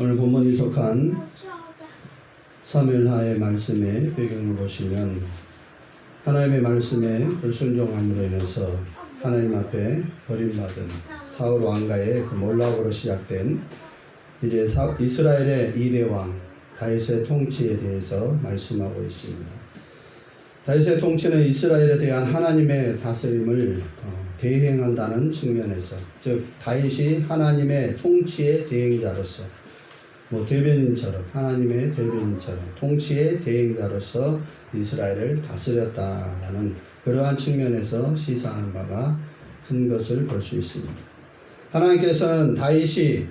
오늘 본문이 속한 사무엘하의 말씀의 배경을 보시면 하나님의 말씀에 불순종함으로 인해서 하나님 앞에 버림받은 사울 왕가의 그 몰락으로 시작된 이제 이스라엘의 2대 왕 다윗의 통치에 대해서 말씀하고 있습니다. 다윗의 통치는 이스라엘에 대한 하나님의 다스림을 대행한다는 측면에서, 즉 다윗이 하나님의 통치의 대행자로서, 대변인처럼, 하나님의 대변인처럼 통치의 대행자로서 이스라엘을 다스렸다라는 그러한 측면에서 시사하는 바가 큰 것을 볼 수 있습니다. 하나님께서는 다윗이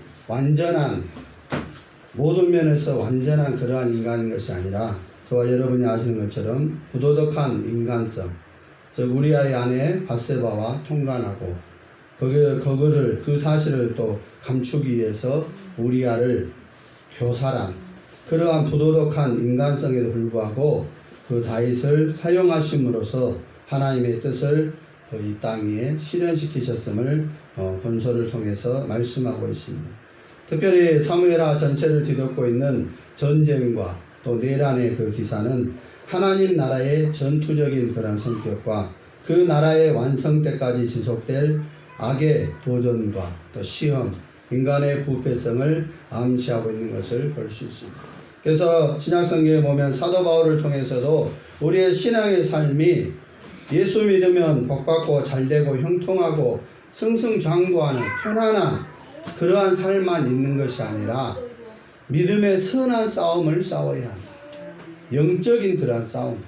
모든 면에서 완전한 그러한 인간인 것이 아니라 저와 여러분이 아시는 것처럼 부도덕한 인간성, 즉 우리아의 아내 밧세바와 통간하고 그 사실을 또 감추기 위해서 우리아를 교살한 그러한 부도덕한 인간성에도 불구하고 그 다윗을 사용하심으로써 하나님의 뜻을 이 땅 위에 실현시키셨음을 본서를 통해서 말씀하고 있습니다. 특별히 사무엘하 전체를 뒤덮고 있는 전쟁과 또 내란의 그 기사는 하나님 나라의 전투적인 그런 성격과 그 나라의 완성 때까지 지속될 악의 도전과 또 시험, 인간의 부패성을 암시하고 있는 것을 볼 수 있습니다. 그래서 신약성경에 보면 사도 바울을 통해서도 우리의 신앙의 삶이 예수 믿으면 복받고 잘되고 형통하고 승승장구하는 편안한 그러한 삶만 있는 것이 아니라 믿음의 선한 싸움을 싸워야 한다. 영적인 그러한 싸움.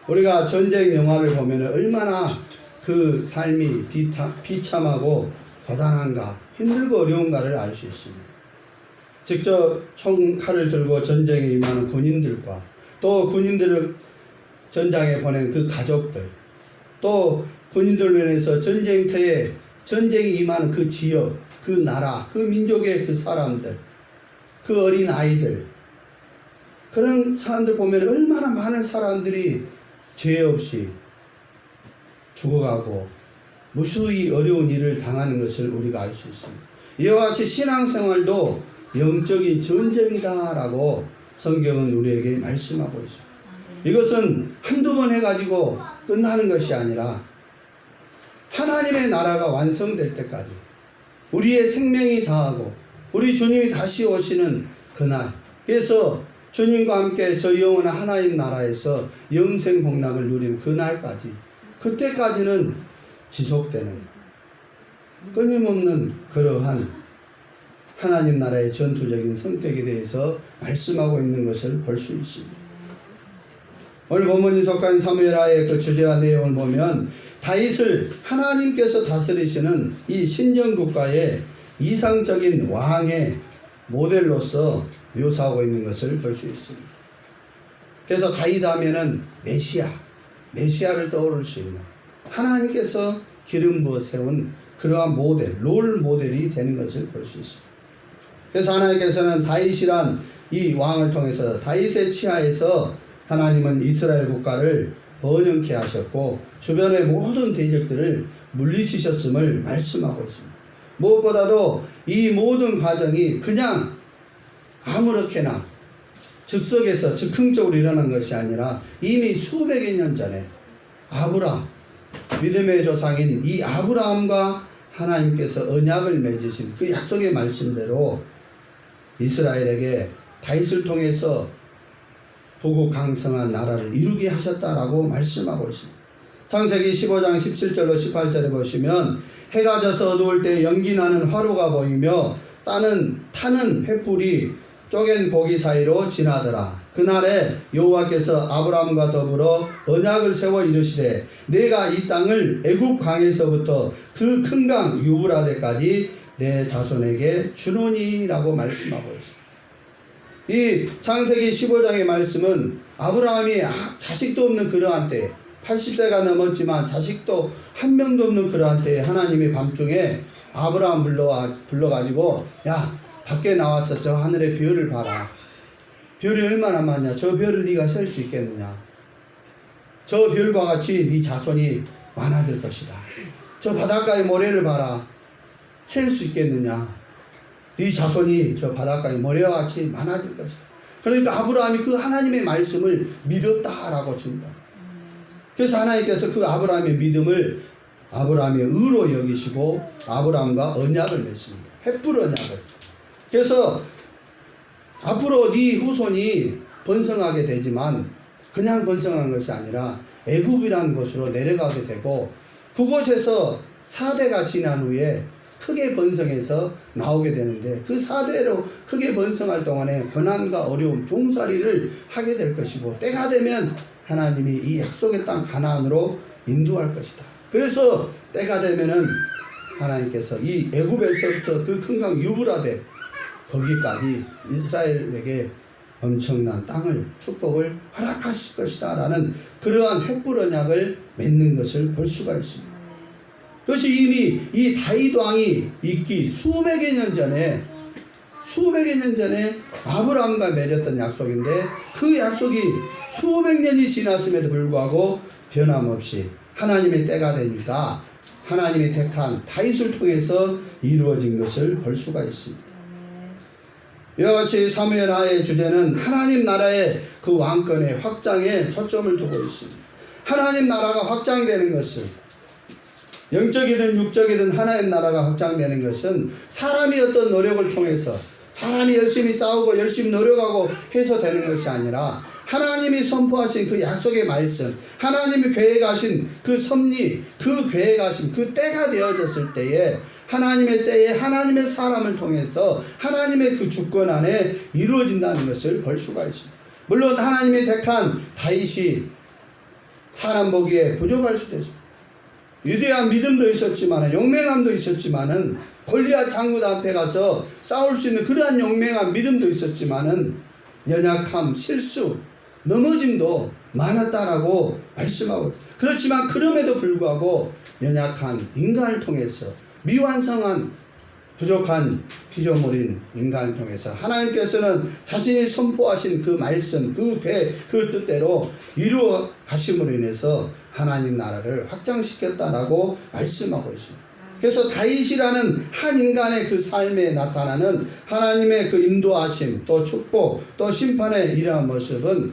우리가 전쟁 영화를 보면 얼마나 그 삶이 비참하고 고단한가, 힘들고 어려운가를 알 수 있습니다. 직접 총칼을 들고 전쟁에 임하는 군인들과 또 군인들을 전장에 보낸 그 가족들, 또 군인들로 인해서 전쟁터에 전쟁에 임하는 그 지역, 그 나라, 그 민족의 그 사람들, 그 어린 아이들, 그런 사람들 보면 얼마나 많은 사람들이 죄 없이 죽어가고 무수히 어려운 일을 당하는 것을 우리가 알 수 있습니다. 이와 같이 신앙생활도 영적인 전쟁이다라고 성경은 우리에게 말씀하고 있습니다. 이것은 한두 번 해가지고 끝나는 것이 아니라 하나님의 나라가 완성될 때까지 우리의 생명이 다하고 우리 주님이 다시 오시는 그날, 그래서 주님과 함께 저 영원한 하나님 나라에서 영생 복락을 누리는 그날까지, 그때까지는 지속되는 끊임없는 그러한 하나님 나라의 전투적인 성격에 대해서 말씀하고 있는 것을 볼 수 있습니다. 오늘 본문이 속한 사무엘하의 그 주제와 내용을 보면 다윗을 하나님께서 다스리시는 이 신정국가의 이상적인 왕의 모델로서 묘사하고 있는 것을 볼 수 있습니다. 그래서 다윗 하면은 메시아를 떠오를 수 있는 하나님께서 기름 부어 세운 그러한 롤 모델이 되는 것을 볼 수 있습니다. 그래서 하나님께서는 다윗이란 이 왕을 통해서 다윗의 치하에서 하나님은 이스라엘 국가를 번영케 하셨고 주변의 모든 대적들을 물리치셨음을 말씀하고 있습니다. 무엇보다도 이 모든 과정이 그냥 아무렇게나 즉석에서 즉흥적으로 일어난 것이 아니라 이미 수백여 년 전에 믿음의 조상인 이 아브라함과 하나님께서 언약을 맺으신 그 약속의 말씀대로 이스라엘에게 다윗을 통해서 부국강성한 나라를 이루게 하셨다라고 말씀하고 있습니다. 창세기 15장 17절로 18절에 보시면 해가 져서 어두울 때 연기나는 화로가 보이며 타는 횃불이 쪼갠 고기 사이로 지나더라. 그날에 여호와께서 아브라함과 더불어 언약을 세워 이르시되 내가 이 땅을 애굽 강에서부터 그 큰 강 유브라데까지 내 자손에게 주노니라고 말씀하고 있습니다. 이 창세기 15장의 말씀은 아브라함이 자식도 없는 그러한 때에 80세가 넘었지만 자식도 한 명도 없는 그러한 때에 하나님이 밤중에 아브라함 불러가지고 야 밖에 나와서 저 하늘의 별을 봐라. 별이 얼마나 많냐. 저 별을 네가 셀 수 있겠느냐. 저 별과 같이 네 자손이 많아질 것이다. 저 바닷가의 모래를 봐라. 셀 수 있겠느냐. 네 자손이 저 바닷가에 모래와 같이 많아질 것이다. 그러니까 아브라함이 그 하나님의 말씀을 믿었다라고 줍니다. 그래서 하나님께서 그 아브라함의 믿음을 아브라함의 의로 여기시고 아브라함과 언약을 맺습니다. 횃불 언약을. 그래서 앞으로 네 후손이 번성하게 되지만 그냥 번성한 것이 아니라 애굽이라는 곳으로 내려가게 되고 그곳에서 4대가 지난 후에 크게 번성해서 나오게 되는데 그 4대로 크게 번성할 동안에 고난과 어려움, 종살이를 하게 될 것이고 때가 되면 하나님이 이 약속의 땅 가나안으로 인도할 것이다. 그래서 때가 되면은 하나님께서 이 애굽에서부터 그 큰 강 유브라데 거기까지 이스라엘에게 엄청난 땅을 축복을 허락하실 것이다 라는 그러한 횃불 언약을 맺는 것을 볼 수가 있습니다. 그것이 이미 이 다윗 왕이 있기 수백여 년 전에 아브라함과 맺었던 약속인데 그 약속이 수백 년이 지났음에도 불구하고 변함없이 하나님의 때가 되니까 하나님이 택한 다윗을 통해서 이루어진 것을 볼 수가 있습니다. 이와 같이 사무엘하의 주제는 하나님 나라의 그 왕권의 확장에 초점을 두고 있습니다. 하나님 나라가 확장되는 것은 영적이든 육적이든 하나님 나라가 확장되는 것은 사람이 어떤 노력을 통해서 사람이 열심히 싸우고 열심히 노력하고 해서 되는 것이 아니라 하나님이 선포하신 그 약속의 말씀, 하나님이 계획하신 그 섭리, 그 계획하신 그 때가 되어졌을 때에 하나님의 때에 하나님의 사람을 통해서 하나님의 그 주권 안에 이루어진다는 것을 볼 수가 있습니다. 물론 하나님이 택한 다윗이 사람 보기에 부족할 수도 있습니다. 위대한 믿음도 있었지만 용맹함도 있었지만은 골리앗 장군 앞에 가서 싸울 수 있는 그러한 용맹한 믿음도 있었지만은 연약함, 실수, 넘어짐도 많았다라고 말씀하고 그렇지만 그럼에도 불구하고 연약한 인간을 통해서 미완성한 부족한 피조물인 인간을 통해서 하나님께서는 자신이 선포하신 그 말씀, 그 뜻대로 이루어 가심으로 인해서 하나님 나라를 확장시켰다라고 말씀하고 있습니다. 그래서 다윗이라는 한 인간의 그 삶에 나타나는 하나님의 그 인도하심, 또 축복, 또 심판의 이러한 모습은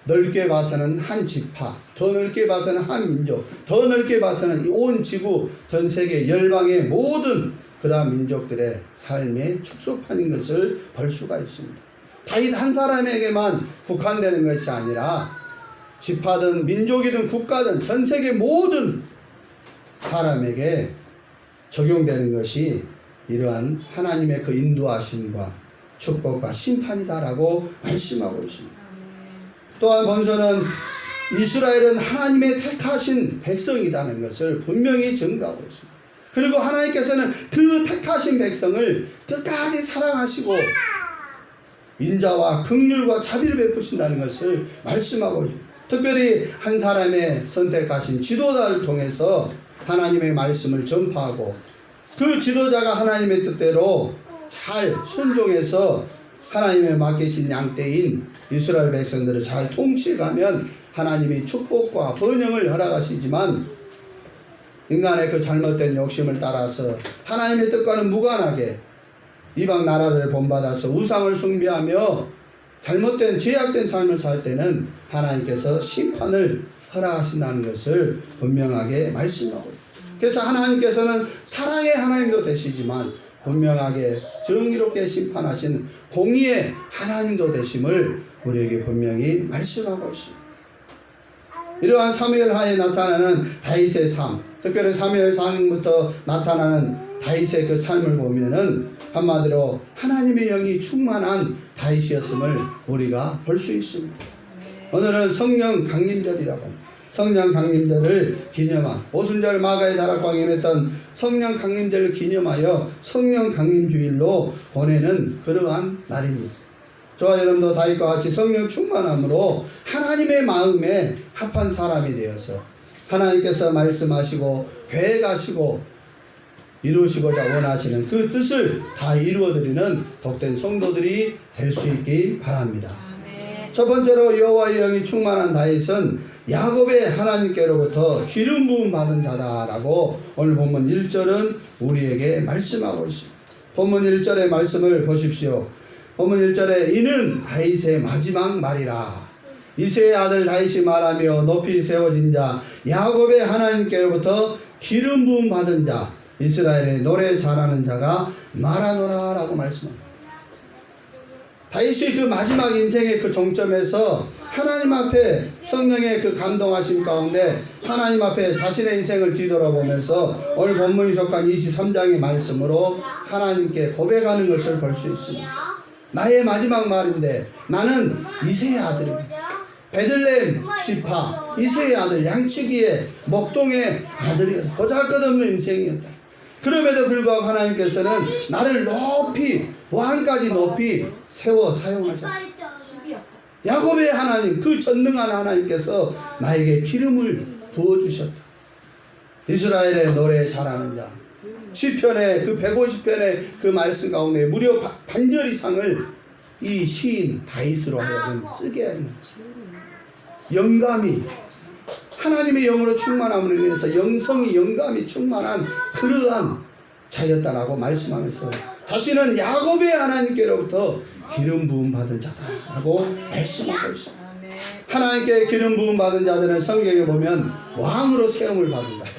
넓게 봐서는 한 지파, 더 넓게 봐서는 한 민족, 더 넓게 봐서는 온 지구, 전 세계 열방의 모든 그러한 민족들의 삶에 축소판인 것을 볼 수가 있습니다. 다윗 한 사람에게만 국한되는 것이 아니라 지파든 민족이든 국가든 전 세계 모든 사람에게 적용되는 것이 이러한 하나님의 그 인도하심과 축복과 심판이다라고 말씀하고 있습니다. 또한 본서는 이스라엘은 하나님의 택하신 백성이라는 것을 분명히 증거하고 있습니다. 그리고 하나님께서는 그 택하신 백성을 끝까지 사랑하시고 인자와 긍휼과 자비를 베푸신다는 것을 말씀하고 있습니다. 특별히 한 사람의 선택하신 지도자를 통해서 하나님의 말씀을 전파하고 그 지도자가 하나님의 뜻대로 잘 순종해서 하나님의 맡기신 양떼인 이스라엘 백성들을 잘 통치해가면 하나님이 축복과 번영을 허락하시지만 인간의 그 잘못된 욕심을 따라서 하나님의 뜻과는 무관하게 이방 나라를 본받아서 우상을 숭배하며 잘못된 죄악된 삶을 살 때는 하나님께서 심판을 허락하신다는 것을 분명하게 말씀하고 있습니다. 그래서 하나님께서는 사랑의 하나님도 되시지만 분명하게 정의롭게 심판하신 공의의 하나님도 되심을 우리에게 분명히 말씀하고 있습니다. 이러한 사무엘하에 나타나는 다윗의 삶, 특별히 사무엘 상부터 나타나는 다윗의 그 삶을 보면은 한마디로 하나님의 영이 충만한 다윗이었음을 우리가 볼 수 있습니다. 오늘은 성령 강림절이라고 합니다. 성령 강림절을 기념한 오순절 마가의 다락방에 했던 성령 강림절을 기념하여 성령 강림주일로 보내는 그러한 날입니다. 저와 여러분도 다윗과 같이 성령 충만함으로 하나님의 마음에 합한 사람이 되어서 하나님께서 말씀하시고 계획하시고 이루시고자 원하시는 그 뜻을 다 이루어드리는 복된 성도들이 될 수 있기 바랍니다. 첫 번째로 여호와의 영이 충만한 다윗은 야곱의 하나님께로부터 기름 부음 받은 자다라고 오늘 본문 1절은 우리에게 말씀하고 있습니다. 본문 1절의 말씀을 보십시오. 본문 1절에 이는 다윗의 마지막 말이라. 이새의 아들 다윗이 말하며 높이 세워진 자 야곱의 하나님께로부터 기름 부음 받은 자 이스라엘의 노래 잘하는 자가 말하노라 라고 말씀합니다. 다윗이 그 마지막 인생의 그 종점에서 하나님 앞에 성령의 그 감동하심 가운데 하나님 앞에 자신의 인생을 뒤돌아보면서 오늘 본문이 속한 23장의 말씀으로 하나님께 고백하는 것을 볼 수 있습니다. 나의 마지막 말인데 나는 이새의 아들입니다. 베들레헴 지파 이새의 아들 양치기의 목동의 아들이었다. 보잘것없는 인생이었다. 그럼에도 불구하고 하나님께서는 나를 높이 왕까지 높이 세워 사용하셨다. 야곱의 하나님 그 전능한 하나님께서 나에게 기름을 부어주셨다. 이스라엘의 노래 잘하는 자 시편의 그 150편의 그 말씀 가운데 무려 반절 이상을 이 시인 다윗으로 하여금 쓰게 하는 영감이 하나님의 영으로 충만함으로 인해서 영성이 영감이 충만한 그러한 자였다라고 말씀하면서 자신은 야곱의 하나님께로부터 기름 부음 받은 자다라고 말씀하고 있습니다. 하나님께 기름 부음 받은 자들은 성경에 보면 왕으로 세움을 받은 자들,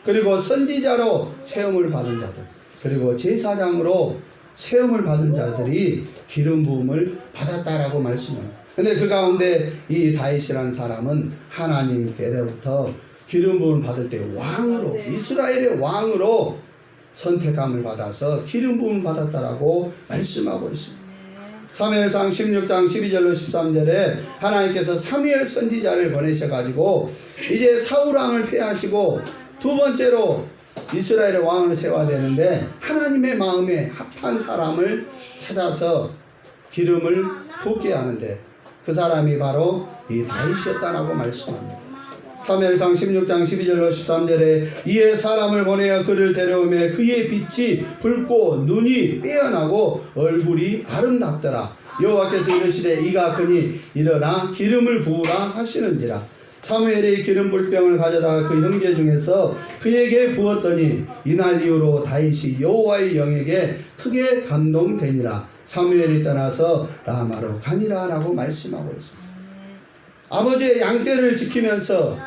그리고 선지자로 세움을 받은 자들, 그리고 제사장으로 세움을 받은 자들이 기름 부음을 받았다라고 말씀합니다. 근데 그 가운데 이 다윗이라는 사람은 하나님께로부터 기름 부음을 받을 때 왕으로 이스라엘의 왕으로 선택함을 받아서 기름 부음을 받았다라고 말씀하고 있습니다. 사무엘상 16장 12절로 13절에 하나님께서 사무엘 선지자를 보내셔가지고 이제 사울왕을 폐하시고 두 번째로 이스라엘의 왕을 세워야 되는데 하나님의 마음에 합한 사람을 찾아서 기름을 붓게 하는데 그 사람이 바로 이 다윗이었다라고 말씀합니다. 사무엘상 16장 12절로 13절에 이에 사람을 보내어 그를 데려오매 그의 빛이 붉고 눈이 빼어나고 얼굴이 아름답더라. 여호와께서 이르시되 이가 그니 일어나 기름을 부으라 하시는지라. 사무엘이 기름 불병을 가져다가 그 형제 중에서 그에게 부었더니 이날 이후로 다윗이 여호와의 영에게 크게 감동되니라. 사무엘이 떠나서 라마로 가니라 라고 말씀하고 있습니다. 아버지의 양떼를 지키면서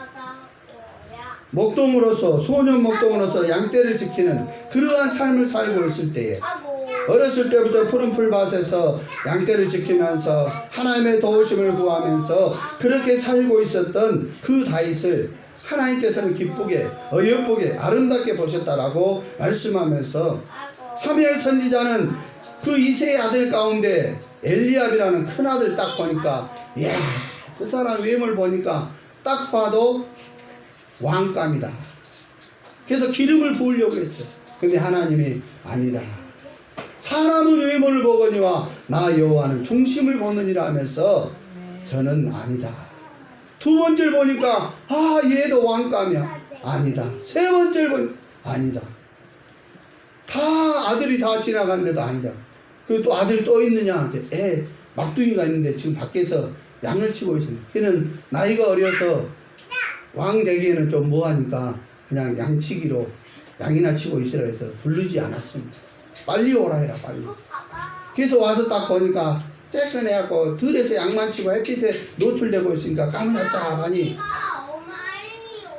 목동으로서 소년 목동으로서 양떼를 지키는 그러한 삶을 살고 있을 때에 어렸을 때부터 푸른 풀밭에서 양떼를 지키면서 하나님의 도우심을 구하면서 그렇게 살고 있었던 그 다윗을 하나님께서는 기쁘게 어여쁘게 아름답게 보셨다라고 말씀하면서 사무엘 선지자는 그 이새의 아들 가운데 엘리압이라는 큰 아들 딱 보니까 이야 저 사람 외모를 보니까 딱 봐도 왕감이다. 그래서 기름을 부으려고 했어요. 근데 하나님이 아니다. 사람은 외모를 보거니와 나 여호와는 중심을 보느니라 하면서 저는 아니다. 두 번째를 보니까 아 얘도 왕감이야. 아니다. 세 번째를 보니까 아니다. 다 아들이 다 지나갔는데도 아니다. 그리고 또 아들이 또 있느냐? 애 막둥이가 있는데 지금 밖에서 양을 치고 있습니다. 걔는 나이가 어려서 왕 되기에는 좀 뭐하니까 그냥 양치기로 양이나 치고 있으라 해서 부르지 않았습니다. 빨리 오라 해라 빨리. 그래서 와서 딱 보니까 쬐끈해갖고 들에서 양만 치고 햇빛에 노출되고 있으니까 까무잡잡하니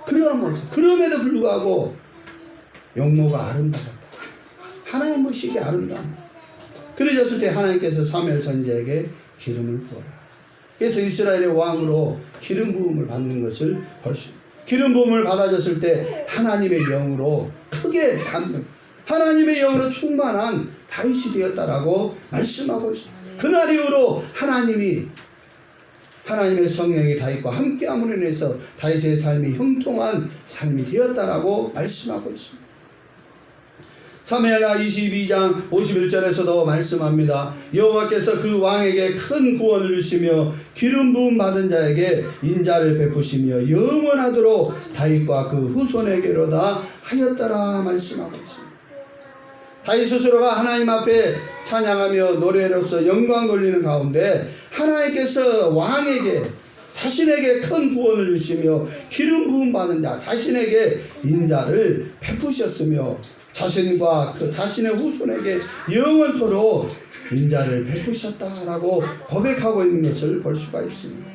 그런 모습. 그럼에도 불구하고 용모가 아름다웠다. 하나님 모시기 아름다운. 그러졌을 때 하나님께서 사무엘 선지자에게 기름을 부어라. 그래서 이스라엘의 왕으로 기름 부음을 받는 것을 볼 수 있습니다. 기름 부음을 받아졌을 때 하나님의 영으로 크게 감동, 하나님의 영으로 충만한 다윗이 되었다라고 말씀하고 있습니다. 그날 이후로 하나님의 성령이 다윗과 함께함으로 인해서 다윗의 삶이 형통한 삶이 되었다라고 말씀하고 있습니다. 사무엘하 22장 51절에서도 말씀합니다. 여호와께서 그 왕에게 큰 구원을 주시며 기름 부음 받은 자에게 인자를 베푸시며 영원하도록 다윗과 그 후손에게로다 하였더라 말씀하고 있습니다. 다윗 스스로가 하나님 앞에 찬양하며 노래로서 영광 돌리는 가운데 하나님께서 왕에게 자신에게 큰 구원을 주시며 기름 부음 받은 자 자신에게 인자를 베푸셨으며 자신과 그 자신의 후손에게 영원토록 인자를 베푸셨다라고 고백하고 있는 것을 볼 수가 있습니다.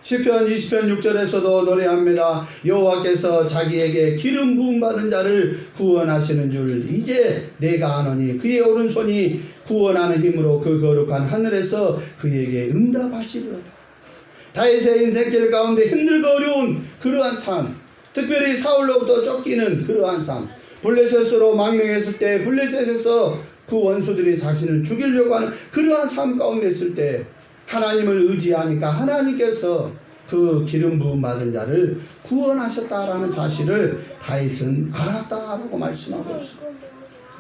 시편 20편 6절에서도 노래합니다. 여호와께서 자기에게 기름 부음 받은 자를 구원하시는 줄 이제 내가 아노니 그의 오른손이 구원하는 힘으로 그 거룩한 하늘에서 그에게 응답하시리로다. 다윗의 인생길 가운데 힘들고 어려운 그러한 삶, 특별히 사울로부터 쫓기는 그러한 삶, 블레셋으로 망명했을 때 블레셋에서 그 원수들이 자신을 죽이려고 하는 그러한 삶 가운데 있을 때 하나님을 의지하니까 하나님께서 그 기름 부음 받은 자를 구원하셨다라는 사실을 다윗은 알았다라고 말씀하고 있습니다.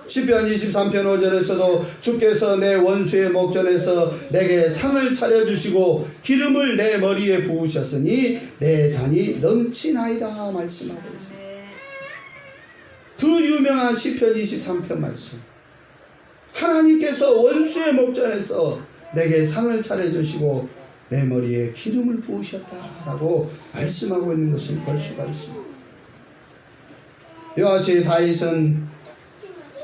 시편 23편 5절에서도 주께서 내 원수의 목전에서 내게 상을 차려주시고 기름을 내 머리에 부으셨으니 내 잔이 넘치나이다 말씀하고 있습니다. 그 유명한 시편 23편 말씀, 하나님께서 원수의 목전에서 내게 상을 차려주시고 내 머리에 기름을 부으셨다라고 말씀하고 있는 것을 볼 수가 있습니다. 이와 같이 다윗은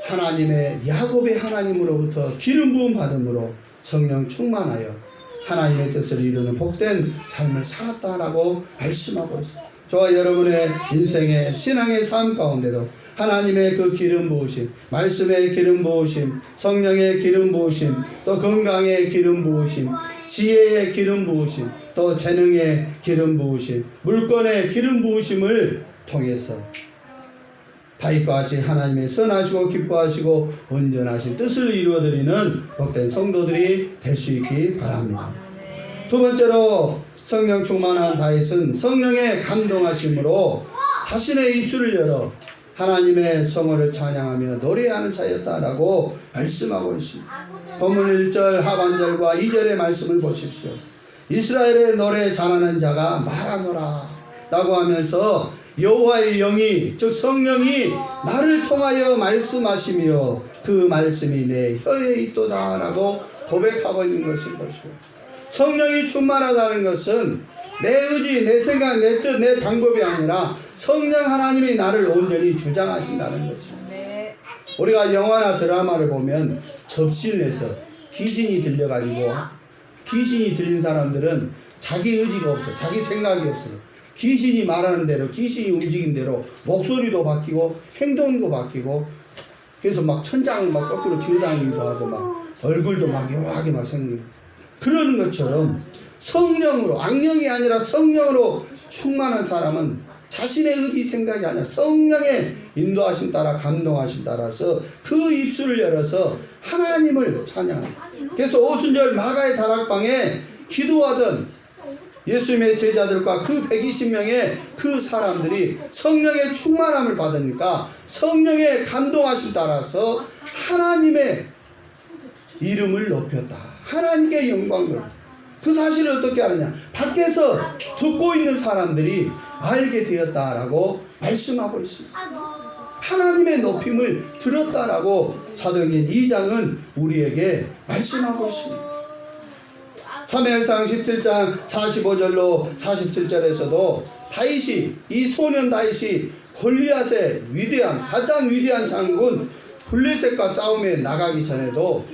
하나님의 야곱의 하나님으로부터 기름 부음 받음으로 성령 충만하여 하나님의 뜻을 이루는 복된 삶을 살았다라고 말씀하고 있습니다. 저와 여러분의 인생의 신앙의 삶 가운데도 하나님의 그 기름 부으심, 말씀의 기름 부으심, 성령의 기름 부으심, 또 건강의 기름 부으심, 지혜의 기름 부으심, 또 재능의 기름 부으심, 물건의 기름 부으심을 통해서 다윗과 같이 하나님의 선하시고 기뻐하시고 온전하신 뜻을 이루어드리는 복된 성도들이 될 수 있기 바랍니다. 두 번째로 성령 충만한 다윗은 성령의 감동하심으로 자신의 입술을 열어 하나님의 성호를 찬양하며 노래하는 자였다라고 말씀하고 있습니다. 본문 1절 하반절과 2절의 말씀을 보십시오. 이스라엘의 노래 잘하는 자가 말하노라 라고 하면서 여호와의 영이 즉 성령이 나를 통하여 말씀하시며 그 말씀이 내 혀에 있도다 라고 고백하고 있는 것을 볼 수 있습니다. 성령이 충만하다는 것은 내 의지, 내 생각, 내 뜻, 내 방법이 아니라 성령 하나님이 나를 온전히 주장하신다는 것입니다. 우리가 영화나 드라마를 보면 접신에서 귀신이 들려가지고 귀신이 들린 사람들은 자기 의지가 없어, 자기 생각이 없어. 귀신이 말하는 대로, 귀신이 움직인 대로 목소리도 바뀌고 행동도 바뀌고, 그래서 막 천장을 막 거꾸로 기어다니기도 하고 막 얼굴도 막 묘하게 막 생기고 그러는 것처럼 성령으로, 악령이 아니라 성령으로 충만한 사람은 자신의 의지 생각이 아니라 성령의 인도하심 따라 감동하심 따라서 그 입술을 열어서 하나님을 찬양합니다. 그래서 오순절 마가의 다락방에 기도하던 예수님의 제자들과 그 120명의 그 사람들이 성령의 충만함을 받으니까 성령의 감동하심 따라서 하나님의 이름을 높였다. 하나님께 영광을. 그 사실을 어떻게 아느냐? 밖에서 듣고 있는 사람들이 알게 되었다라고 말씀하고 있습니다. 하나님의 높임을 들었다라고 사도행전 2장은 우리에게 말씀하고 있습니다. 사무엘상 17장 45절로 47절에서도 다윗이, 이 소년 다윗이 골리앗의 위대한, 가장 위대한 장군 블레셋과 싸움에 나가기 전에도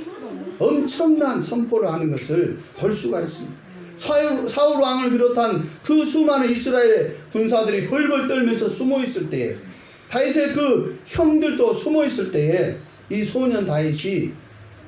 엄청난 선포를 하는 것을 볼 수가 있습니다. 사울 왕을 비롯한 그 수많은 이스라엘 군사들이 벌벌 떨면서 숨어 있을 때에, 다윗의 그 형들도 숨어 있을 때에 이 소년 다윗이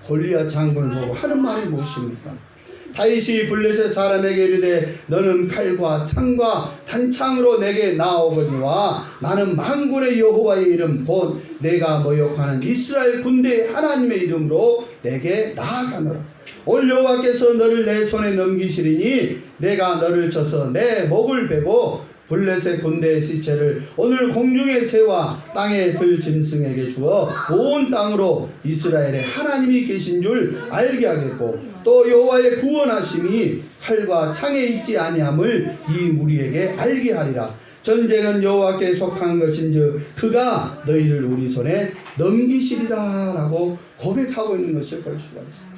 골리앗 장군을 보고 하는 말이 무엇입니까? 다윗이 블레셋 사람에게 이르되 너는 칼과 창과 단창으로 내게 나오거니와 나는 만군의 여호와의 이름 곧 내가 모욕하는 이스라엘 군대의 하나님의 이름으로 내게 나아가노라. 올 여호와께서 너를 내 손에 넘기시리니 내가 너를 쳐서 내 목을 베고 블레셋 군대의 시체를 오늘 공중의 새와 땅의 들짐승에게 주어 온 땅으로 이스라엘의 하나님이 계신 줄 알게 하겠고 또 여호와의 구원하심이 칼과 창에 있지 아니함을 이 무리에게 알게 하리라. 전쟁은 여호와께 속한 것인즉 그가 너희를 우리 손에 넘기시리라 라고 고백하고 있는 것을 볼 수가 있습니다.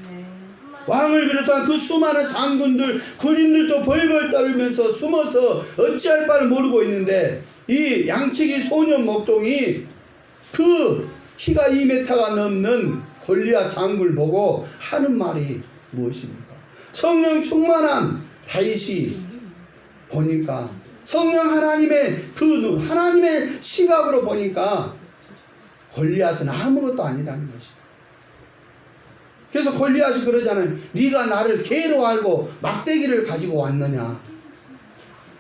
왕을 비롯한 그 수많은 장군들, 군인들도 벌벌 떨면서 숨어서 어찌할 바를 모르고 있는데 이 양치기 소년 목동이 그 키가 2m가 넘는 골리앗 장군을 보고 하는 말이 무엇입니까? 성령 충만한 다윗이 보니까 성령 하나님의 하나님의 시각으로 보니까 골리앗은 아무것도 아니라는 것이다. 그래서 골리앗이 그러잖아요. 네가 나를 개로 알고 막대기를 가지고 왔느냐.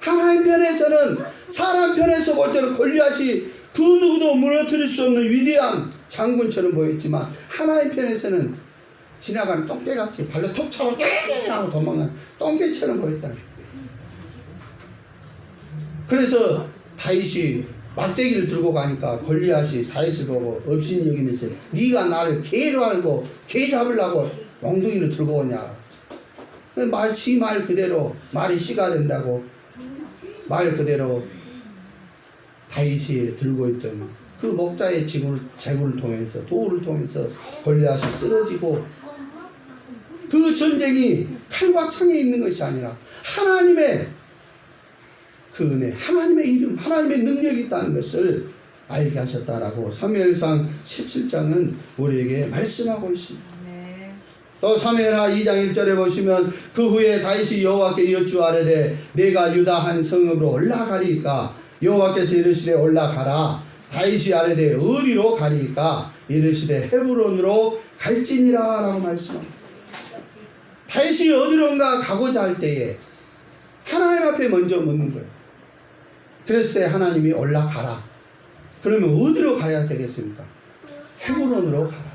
하나님 편에서는, 사람 편에서 볼 때는 골리앗이 그 누구도 무너뜨릴 수 없는 위대한 장군처럼 보였지만 하나님 편에서는 지나가는 똥개같이 발로 톡 차고 땡땡 하고 도망가는 똥개처럼 보였잖아요. 그래서 다윗이 막대기를 들고 가니까 골리앗이 다윗을 보고 업신 여기면서 네가 나를 개로 알고 개 잡으려고 엉덩이를 들고 오냐. 말 그대로 말이 씨가 된다고 말 그대로 다윗이 들고 있던 그 목자의 제구를 통해서 도우를 통해서 골리앗이 쓰러지고, 그 전쟁이 칼과 창에 있는 것이 아니라 하나님의 그 은혜, 하나님의 이름, 하나님의 능력이 있다는 것을 알게 하셨다라고 사무엘상 17장은 우리에게 말씀하고 있습니다. 또 사무엘하 2장 1절에 보시면 그 후에 다윗이 여호와께 여쭈아뢰되 내가 유다 한 성읍으로 올라가리까 여호와께서 이르시되 올라가라. 다윗이 아뢰되 어디로 가리까 이르시되 헤브론으로 갈지니라 라고 말씀합니다. 다윗이 어디론가 가고자 할 때에 하나님 앞에 먼저 묻는 거예요. 그랬을 때 하나님이 올라가라. 그러면 어디로 가야 되겠습니까? 헤브론으로 가라.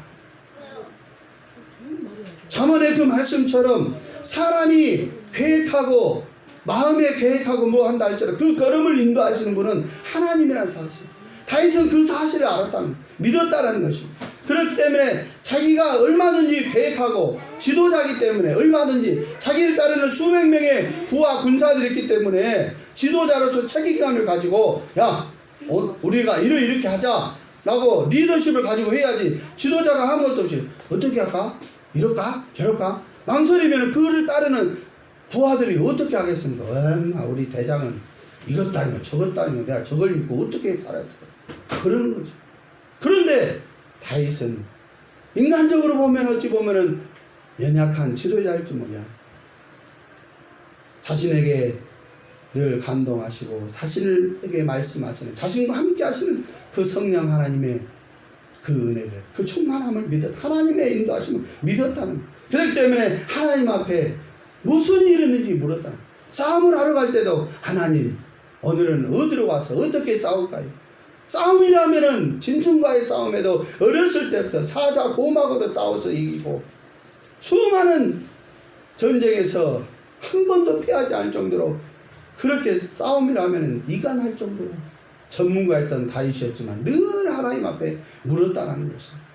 잠언의 그 말씀처럼 사람이 계획하고 마음에 계획하고 뭐 한다 할지라도 그 걸음을 인도하시는 분은 하나님이라는 사실, 다윗은 그 사실을 알았다는, 믿었다라는 것입니다. 그렇기 때문에 자기가 얼마든지 계획하고 지도자이기 때문에 얼마든지 자기를 따르는 수백 명의 부하 군사들이 있기 때문에 지도자로서 책임감을 가지고 야 우리가 이렇게 하자 라고 리더십을 가지고 해야지, 지도자가 아무것도 없이 어떻게 할까? 이럴까? 저럴까? 망설이면 그를 따르는 부하들이 어떻게 하겠습니까? 우리 대장은 이것도 아니고 저것도 아니고 내가 저걸 입고 어떻게 살았을까? 그러는 거죠. 그런데 다윗은 인간적으로 보면 어찌 보면은 연약한 지도자일지 모르냐. 자신에게 늘 감동하시고 자신에게 말씀하시는, 자신과 함께 하시는 그 성령 하나님의 그 은혜를, 그 충만함을 하나님의 인도하심을 믿었다는 거예요. 그렇기 때문에 하나님 앞에 무슨 일이 있는지 물었다는 거예요. 싸움을 하러 갈 때도 하나님 오늘은 어디로 가서 어떻게 싸울까요? 싸움이라면은 짐승과의 싸움에도 어렸을 때부터 사자 곰하고도 싸워서 이기고 수많은 전쟁에서 한 번도 피하지 않을 정도로 그렇게 싸움이라면은 이간할 정도로 전문가였던 다윗이었지만 늘 하나님 앞에 물었다라는 것입니다.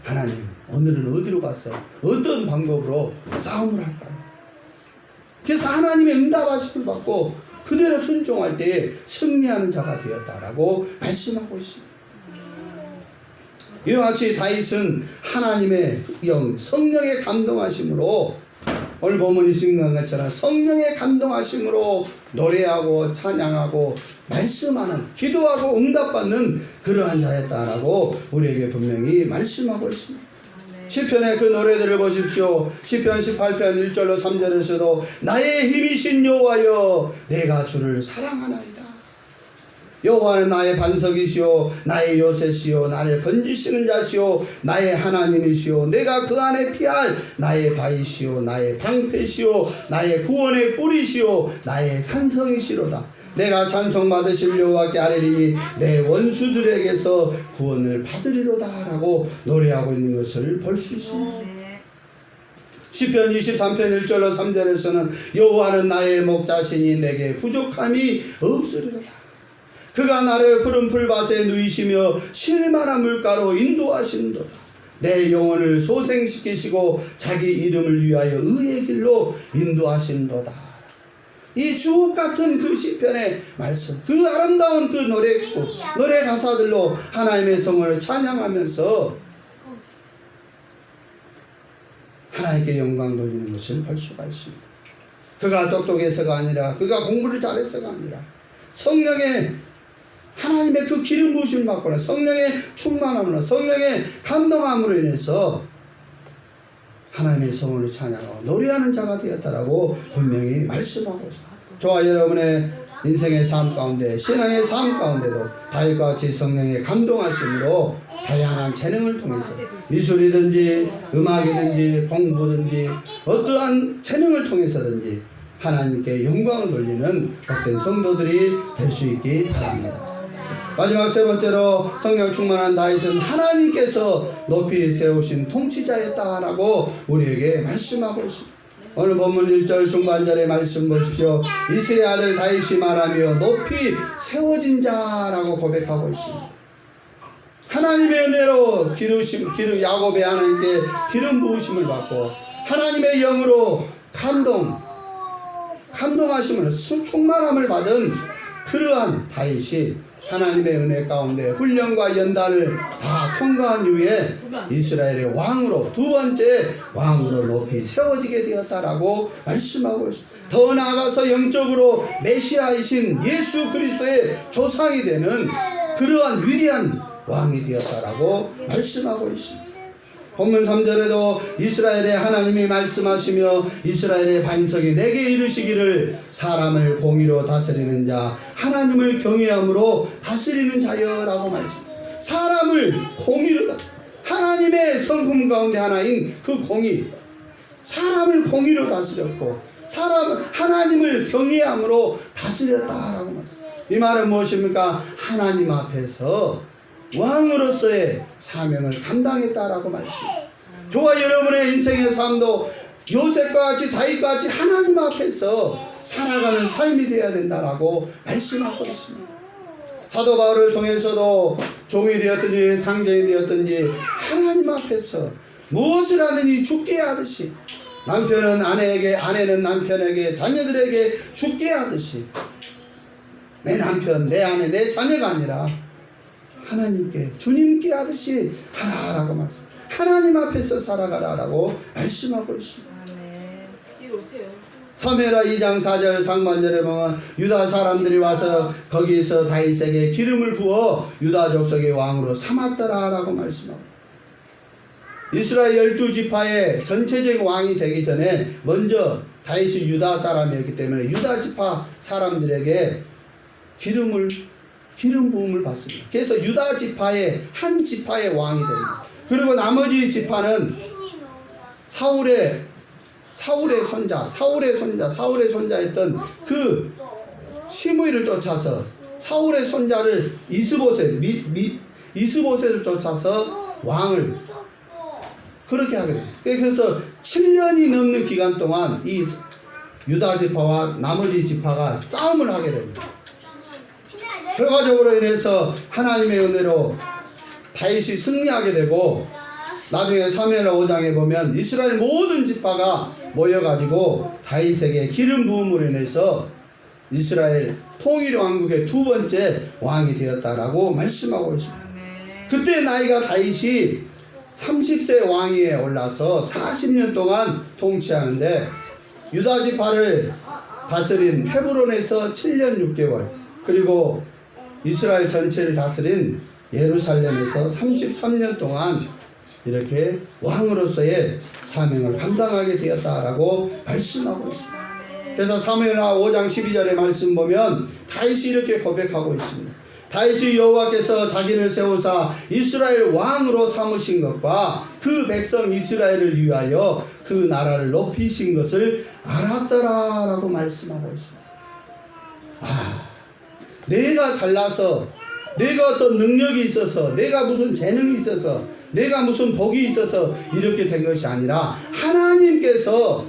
하나님 오늘은 어디로 가서 어떤 방법으로 싸움을 할까요? 그래서 하나님의 응답하심을 받고 그대로 순종할 때에 승리하는 자가 되었다라고 말씀하고 있습니다. 이와 같이 다윗은 하나님의 영, 성령의 감동하심으로, 오늘 본문이 증거한 것처럼 성령의 감동하심으로 노래하고 찬양하고 말씀하는, 기도하고 응답받는 그러한 자였다라고 우리에게 분명히 말씀하고 있습니다. 시편의 그 노래들을 보십시오. 시편 18편 1절로 3절에서도 나의 힘이신 여호와여 내가 주를 사랑하나이다. 여호와는 나의 반석이시오 나의 요새시오 나를 건지시는 자시오 나의 하나님이시오 내가 그 안에 피할 나의 바위시오 나의 방패시오 나의 구원의 뿌리시오 나의 산성이시로다. 내가 찬송받으실 여호와께 아뢰리니 내 원수들에게서 구원을 받으리로다 라고 노래하고 있는 것을 볼 수 있습니다. 시편 23편 1절로 3절에서는 여호와는 나의 목자시니 내게 부족함이 없으리로다. 그가 나를 푸른 풀밭에 누이시며 쉴만한 물가로 인도하시는도다. 내 영혼을 소생시키시고 자기 이름을 위하여 의의 길로 인도하시는도다. 이 주옥 같은 그 시편의 말씀, 그 아름다운 그 노래 가사들로 하나님의 성을 찬양하면서 하나님께 영광 돌리는 것을 볼 수가 있습니다. 그가 똑똑해서가 아니라, 그가 공부를 잘해서가 아니라 성령의 하나님의 그 기름 부으심을 받거나 성령의 충만함으로 성령의 감동함으로 인해서 하나님의 성을 찬양하고 노래하는 자가 되었다라고 분명히 말씀하고 있습니다. 저와 여러분의 인생의 삶 가운데 신앙의 삶 가운데도 다윗과 같이 성령의 감동하심으로 다양한 재능을 통해서 미술이든지 음악이든지 공부든지 어떠한 재능을 통해서든지 하나님께 영광을 돌리는 복된 성도들이 될 수 있기 바랍니다. 마지막 세 번째로 성령 충만한 다윗은 하나님께서 높이 세우신 통치자였다라고 우리에게 말씀하고 있습니다. 오늘 본문 1절 중반절의 말씀 보십시오. 이새의 아들 다윗이 말하며 높이 세워진 자라고 고백하고 있습니다. 하나님의 은혜로 야곱의 하나님께 기름 부으심을 받고 하나님의 영으로 감동하심을 충만함을 받은 그러한 다윗이 하나님의 은혜 가운데 훈련과 연단을 다 통과한 이후에 이스라엘의 왕으로 두 번째 왕으로 높이 세워지게 되었다라고 말씀하고 있습니다. 더 나아가서 영적으로 메시아이신 예수 그리스도의 조상이 되는 그러한 위대한 왕이 되었다라고 말씀하고 있습니다. 본문 3절에도 이스라엘의 하나님이 말씀하시며 이스라엘의 반석이 내게 이르시기를 사람을 공의로 다스리는 자 하나님을 경외함으로 다스리는 자여라고 말씀합니다. 사람을 공의로 하나님의 성품 가운데 하나인 그 공의 사람을 공의로 다스렸고 하나님을 경외함으로 다스렸다라고 말씀합니다. 이 말은 무엇입니까? 하나님 앞에서 왕으로서의 사명을 감당했다라고 말씀합니다. 저와 여러분의 인생의 삶도 요셉과 같이 다윗과 같이 하나님 앞에서 살아가는 삶이 되어야 된다라고 말씀하고 있습니다. 사도 바울을 통해서도 종이 되었든지 상전이 되었든지 하나님 앞에서 무엇을 하든지 죽게 하듯이 남편은 아내에게 아내는 남편에게 자녀들에게 죽게 하듯이 내 남편 내 아내 내 자녀가 아니라 하나님께 주님께 하듯이 하라라고 말씀합니다. 하나님 앞에서 살아가라라고 말씀하고 있습니다. 사무엘하 2장 4절 상반절에 보면 유다 사람들이 와서 거기서 다윗에게 기름을 부어 유다 족속의 왕으로 삼았더라라고 말씀합니다. 이스라엘 12지파의 전체적인 왕이 되기 전에 먼저 다윗이 유다 사람이었기 때문에 유다 지파 사람들에게 기름 부음을 받습니다. 그래서 유다 지파의 한 지파의 왕이 됩니다. 그리고 나머지 지파는 사울의 손자였던 그 시므이를 쫓아서 사울의 손자를 이스보셋을 쫓아서 왕을 그렇게 하게 됩니다. 그래서 7년이 넘는 기간 동안 이 유다 지파와 나머지 지파가 싸움을 하게 됩니다. 결과적으로 인해서 하나님의 은혜로 다윗이 승리하게 되고 나중에 사무엘하 5장에 보면 이스라엘 모든 지파가 모여가지고 다윗에게 기름 부음으로 인해서 이스라엘 통일 왕국의 두 번째 왕이 되었다라고 말씀하고 있습니다. 그때 나이가 다윗이 30세 왕위에 올라서 40년 동안 통치하는데 유다 지파를 다스린 헤브론에서 7년 6개월 그리고 이스라엘 전체를 다스린 예루살렘에서 33년 동안 이렇게 왕으로서의 사명을 감당하게 되었다라고 말씀하고 있습니다. 그래서 사무엘하 5장 12절의 말씀 보면 다윗이 이렇게 고백하고 있습니다. 다윗이 여호와께서 자기를 세우사 이스라엘 왕으로 삼으신 것과 그 백성 이스라엘을 위하여 그 나라를 높이신 것을 알았더라라고 말씀하고 있습니다. 내가 잘나서 내가 어떤 능력이 있어서 내가 무슨 재능이 있어서 내가 무슨 복이 있어서 이렇게 된 것이 아니라 하나님께서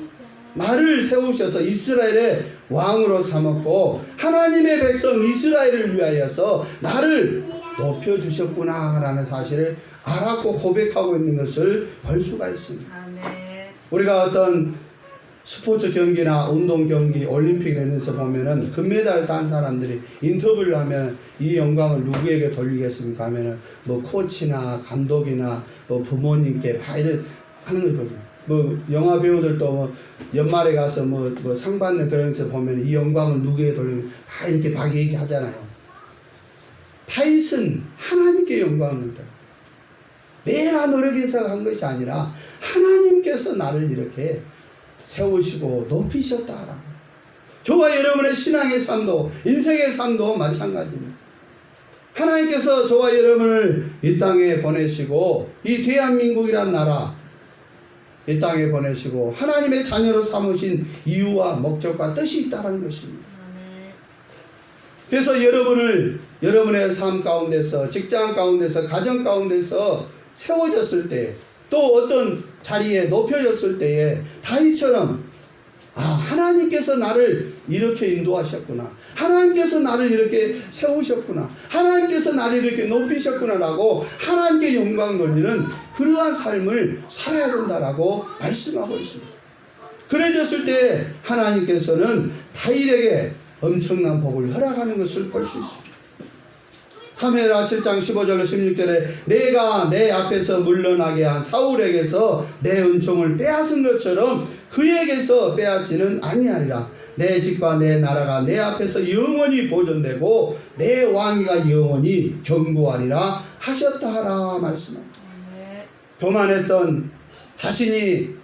나를 세우셔서 이스라엘의 왕으로 삼았고 하나님의 백성 이스라엘을 위하여서 나를 높여주셨구나 라는 사실을 알았고 고백하고 있는 것을 볼 수가 있습니다. 우리가 어떤 스포츠 경기나 운동 경기, 올림픽 이런 데서 보면은 금메달 딴 사람들이 인터뷰를 하면 이 영광을 누구에게 돌리겠습니까? 하면은 뭐 코치나 감독이나 뭐 부모님께 이렇게 하는 걸 보죠. 뭐 영화 배우들도 뭐 연말에 가서 뭐 상 받는 그런 데서 보면 이 영광을 누구에게 돌리면 다 이렇게 얘기하잖아요. 다 다윗은 하나님께 영광을 돌려. 내가 노력해서 한 것이 아니라 하나님께서 나를 이렇게 세우시고 높이셨다라고. 저와 여러분의 신앙의 삶도 인생의 삶도 마찬가지입니다. 하나님께서 저와 여러분을 이 땅에 보내시고 이 대한민국이란 나라 이 땅에 보내시고 하나님의 자녀로 삼으신 이유와 목적과 뜻이 있다는 것입니다. 그래서 여러분을 여러분의 삶 가운데서 직장 가운데서 가정 가운데서 세워졌을 때 또 어떤 자리에 높여졌을 때에 다윗처럼 하나님께서 나를 이렇게 인도하셨구나. 하나님께서 나를 이렇게 세우셨구나. 하나님께서 나를 이렇게 높이셨구나라고 하나님께 영광 돌리는 그러한 삶을 살아야 된다라고 말씀하고 있습니다. 그래졌을 때 하나님께서는 다윗에게 엄청난 복을 허락하는 것을 볼 수 있습니다. 사무엘하 7장 15절로 16절에 내가 내 앞에서 물러나게 한 사울에게서 내 은총을 빼앗은 것처럼 그에게서 빼앗지는 아니하리라. 내 집과 내 나라가 내 앞에서 영원히 보존되고 내 왕위가 영원히 견고하리라 하셨다 하라 말씀합니다. 교만했던 자신이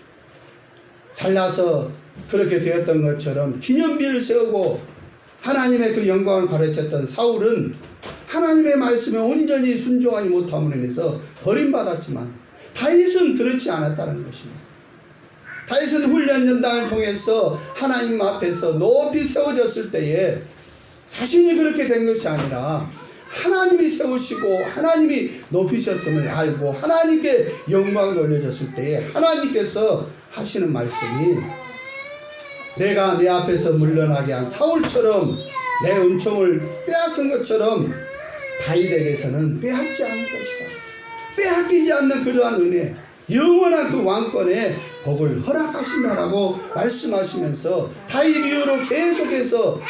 잘나서 그렇게 되었던 것처럼 기념비를 세우고 하나님의 그 영광을 가르쳤던 사울은 하나님의 말씀에 온전히 순종하지 못함으로 인해서 버림받았지만 다윗은 그렇지 않았다는 것입니다. 다윗은 훈련 연단을 통해서 하나님 앞에서 높이 세워졌을 때에 자신이 그렇게 된 것이 아니라 하나님이 세우시고 하나님이 높이셨음을 알고 하나님께 영광 돌려졌을 때에 하나님께서 하시는 말씀이 내가 내 앞에서 물러나게 한 사울처럼 내 은총을 빼앗은 것처럼 다윗에게서는 빼앗지 않을 것이다. 빼앗기지 않는 그러한 은혜, 영원한 그 왕권의 복을 허락하신다라고 말씀하시면서 다윗 이후로 계속해서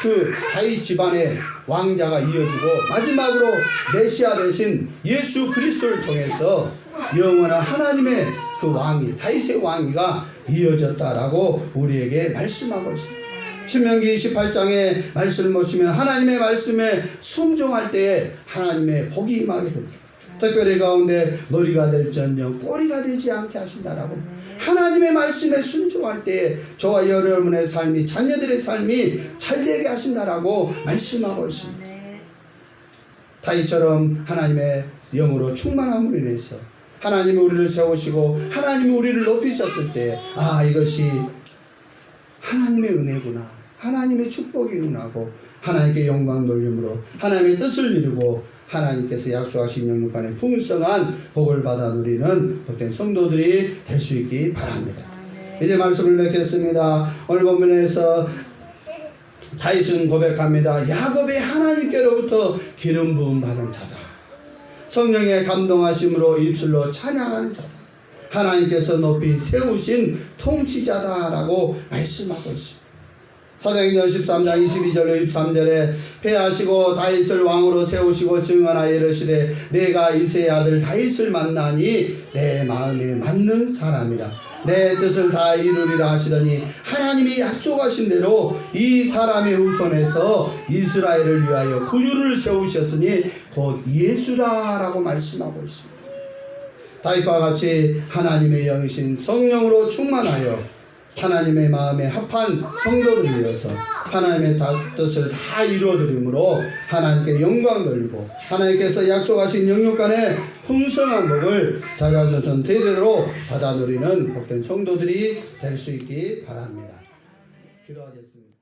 그 다윗 집안의 왕자가 이어지고 마지막으로 메시아 되신 예수 그리스도를 통해서 영원한 하나님의 그 왕위, 다윗의 왕위가 이어졌다라고 우리에게 말씀하고 있습니다. 신명기 28장의 말씀을 보시면 하나님의 말씀에 순종할 때에 하나님의 복이 임하게 됩니다. 특별히 가운데 머리가 될지언정 꼬리가 되지 않게 하신다라고 하나님의 말씀에 순종할 때에 저와 여러분의 삶이 자녀들의 삶이 잘되게 하신다라고 말씀하고 있습니다. 다윗처럼 하나님의 영으로 충만함으로 인해서 하나님이 우리를 세우시고 하나님이 우리를 높이셨을 때 이것이 하나님의 은혜구나, 하나님의 축복이구나 하고 하나님께 영광 돌림으로 하나님의 뜻을 이루고 하나님께서 약속하신 영육간의 풍성한 복을 받아 누리는 복된 성도들이 될 수 있기 바랍니다. 이제 말씀을 맺겠습니다. 오늘 본문에서 다윗은 고백합니다. 야곱의 하나님께로부터 기름 부음 받은 자다. 성령의 감동하심으로 입술로 찬양하는 자다. 하나님께서 높이 세우신 통치자다라고 말씀하고 있습니다. 사도행전 13장 22절로 23절에 패하시고 다윗을 왕으로 세우시고 증언하여 이르시되 내가 이새의 아들 다윗을 만나니 내 마음에 맞는 사람이라 내 뜻을 다 이루리라 하시더니 하나님이 약속하신 대로 이 사람의 후손에서 이스라엘을 위하여 구주를 세우셨으니 곧 예수라라고 말씀하고 있습니다. 다윗과 같이 하나님의 영이신 성령으로 충만하여 하나님의 마음에 합한 성도를 위해서 하나님의 뜻을 다 이루어드림으로 하나님께 영광 돌리고 하나님께서 약속하신 영육간의 풍성한 복을 자자손손 대대로 받아 누리는 복된 성도들이 될 수 있기 바랍니다. 기도하겠습니다.